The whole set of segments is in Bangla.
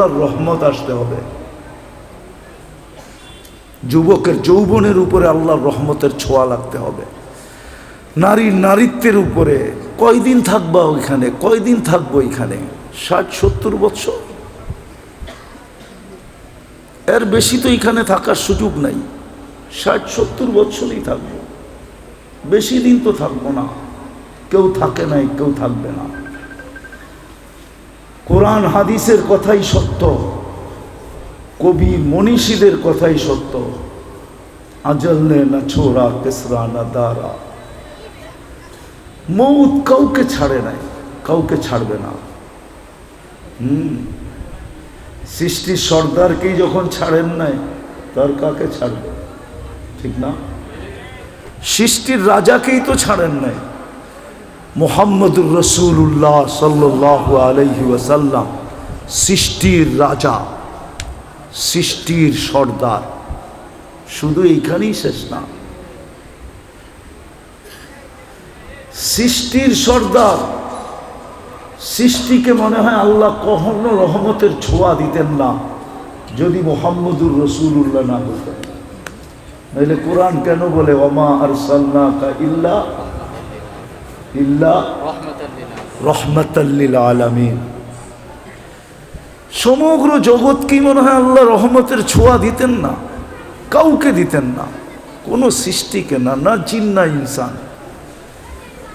আল্লাহর রহমত আসতে হবে। যুবকের যৌবনের উপরে আল্লাহর রহমতের ছোঁয়া লাগতে হবে। নারীর নারীত্বের উপরে কয়দিন থাকবা ওইখানে, কয়দিন থাকবো এখানে? 60-70 বছর, এর বেশি তো এখানে থাকার সুযোগ নাই। 60-70 বছরই থাকবো, বেশি দিন তো থাকবো না। কেউ থাকে নাই, কেউ থাকবে না। কোরআন হাদিসের কথাই সত্য, কবি মনীষীদের কথাই সত্য। আজল নে না ছোড়া কেসরা না দারা, মৌত কাউকে ছাড়ে নাই, কাউকে ছাড়বে না। সৃষ্টির সর্দারকেই যখন ছাড়েন নাই, তার কাকে ছাড়বে? ঠিক না? সৃষ্টির রাজাকেই তো ছাড়েন নাই। মুহাম্মদুর রাসূলুল্লাহ সাল্লাল্লাহু আলাইহি ওয়াসাল্লাম সৃষ্টির রাজা, সৃষ্টির সর্দার। শুধু এইখানেই শেষ না, সৃষ্টির সর্দার। সৃষ্টিকে মনে হয় আল্লাহ কখনো রহমতের ছোঁয়া দিতেন না যদি মুহাম্মদুর রাসূলুল্লাহ না বলতেন। নইলে কোরআন কেন বলে ওমা আরসালনাকা ইল্লা রাহমাতাল লিল আলামিন? সমগ্র জগৎ কি মনে হয় আল্লাহ রহমতের ছোঁয়া দিতেন না? কাউকে দিতেন না, কোনো সৃষ্টিকে না, না জিন না ইনসান,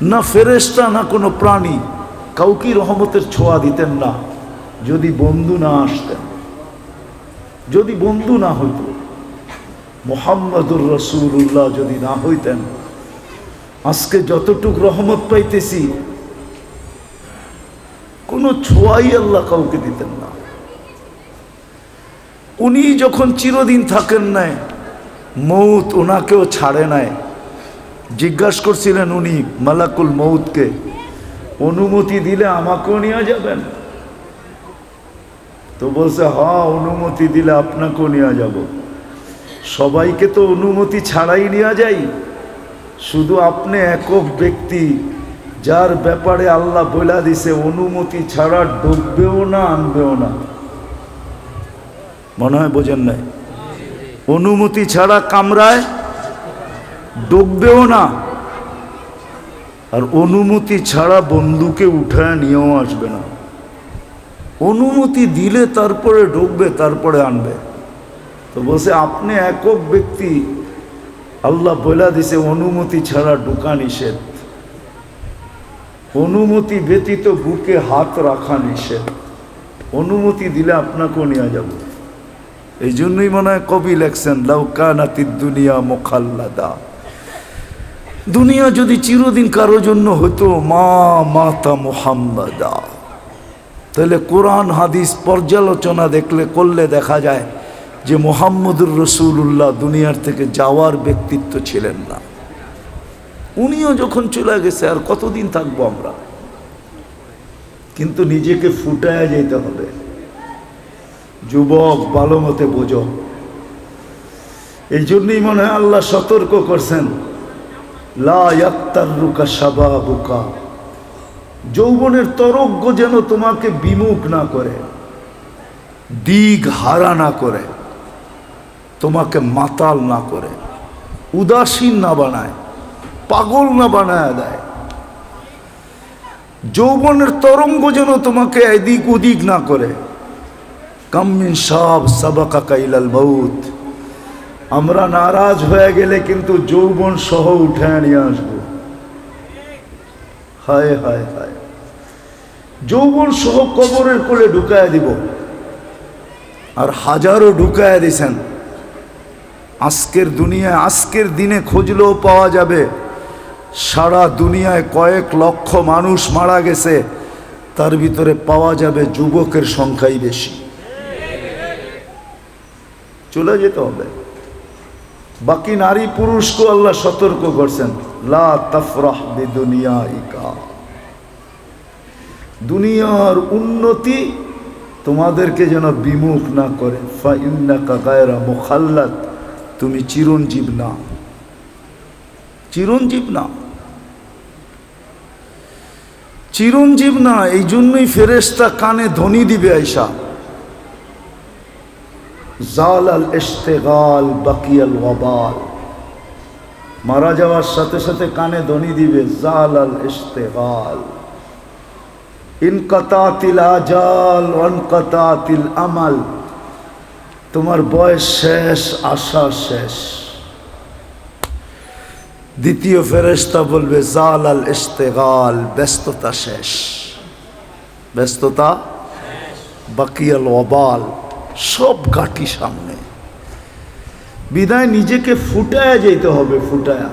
না ফেরেশতা, না কোনো প্রাণী, কাউকে রহমতের ছোঁয়া দিতেন না যদি বন্ধু না আসতেন, যদি বন্ধু না হইত। মুহাম্মদুর রাসূলুল্লাহ যদি না হইতেন, আজকে যতটুক রহমত পাইতেছি কোনো ছোঁয়াই আল্লাহ কাউকে দিতেন না। উনি যখন চিরদিন থাকেন নাই, মৌত ওনাকেও ছাড়ে নাই। জিজ্ঞাসা করছিলেন উনি মালাকুল মৌতকে, অনুমতি দিলে আমাকেও নিয়ে যাবেন? তো বলছে হ্যাঁ, অনুমতি দিলে আপনাকেও নিয়ে যাব। সবাইকে তো অনুমতি ছাড়াই নিয়ে যাই, শুধু আপনি একক ব্যক্তি যার ব্যাপারে আল্লাহ বলে দিছে অনুমতি ছাড়া ঢুকবেও না, আনবেও না। মনে হয় বোঝেন নাই? অনুমতি ছাড়া কামরায় ঢুকবেও না, আর অনুমতি ছাড়া বন্ধুকে উঠায় নিয়েও আসবে না। অনুমতি দিলে তারপরে ঢুকবে, তারপরে আনবে। তো বলছে আপনি একক ব্যক্তি, আল্লাহ বলে দিছে অনুমতি ছাড়া ঢোকা নিষেধ, অনুমতি ব্যতীত বুকে হাত রাখা নিষেধ। অনুমতি দিলে আপনাকেও নিয়ে যাব। এই জন্যই মনে হয় কবি লেখছেন লাউ কানাতিদ দুনিয়া মুখাল্লাদা, দুনিয়া যদি চিরদিন কারো জন্য হতো মা মাতা মুহাম্মাদা। তাহলে কোরআন হাদিস পর্যালোচনা করলে দেখা যায় যে মুহাম্মদুর রাসূলুল্লাহ দুনিয়ার থেকে যাওয়ার ব্যক্তিত্ব ছিলেন না। উনিও যখন চলে গেছে আর কতদিন থাকবো আমরা? কিন্তু নিজেকে ফুটায় যেতে হবে। যুবক ভালো মতে বোঝো। এই জন্যই মনে হয় আল্লাহ সতর্ক করছেন লা ইয়াক্তাররুকা শাবাবুকা, যৌবনের তরঙ্গ যেন তোমাকে বিমুখ না করে, দিক হারা না করে, তোমাকে মাতাল না করে, উদাসীন না বানায়, পাগল না বানায় দেয়। যৌবনের তরঙ্গ যেন তোমাকে এদিক ওদিক না করে। কাম মিন শাব সাবাকাকা ইলাল মাউত, আমরা নারাজ হয়ে গেলে কিন্তু যৌবন সহ উঠে নিয়ে আসবো। হায় হায় হায়, যৌবন সহ কবরের কোলে ঢুকায় দিব। আর হাজারো ঢুকায় দিছেন। আজকের দুনিয়ায়, আজকের দিনে খুঁজলেও পাওয়া যাবে সারা দুনিয়ায় কয়েক লক্ষ মানুষ মারা গেছে, তার ভিতরে পাওয়া যাবে যুবকের সংখ্যাই বেশি। চলে যেতে হবে। বাকি নারী পুরুষকে আল্লাহ সতর্ক করছেন লা তাফরাহ বিদুনিয়াইকা, দুনিয়ার উন্নতি তোমাদেরকে যেন বিমুখ না করে। ফাইন্নাকা গায়রা মুখাল্লাদ, তুমি চিরঞ্জীব না, চিরঞ্জীব না, চিরঞ্জীব না। এই জন্যই ফেরেশতা কানে ধ্বনি দিবে আইসা, জাল আল ইশতেগাল বাকিয়াল ওয়াবাল, মারা যাওয়ার সাথে সাথে কানে ধ্বনি দিবে জাল আল ইশতেগাল, ইনকাতাতিল আজাল ওয়ানকাতাতিল আমাল, তোমার বয়স শেষ, আশা শেষ। দ্বিতীয় ফেরেশতা বলবে জাল আল ইশতেগাল, ব্যস্ততা শেষ, ব্যস্ততা, বাকিয়াল ওয়াবাল, সব ঘাটি সামনে। বিদায় নিজেকে ফুটায়া যেতে হবে, ফুটায়া।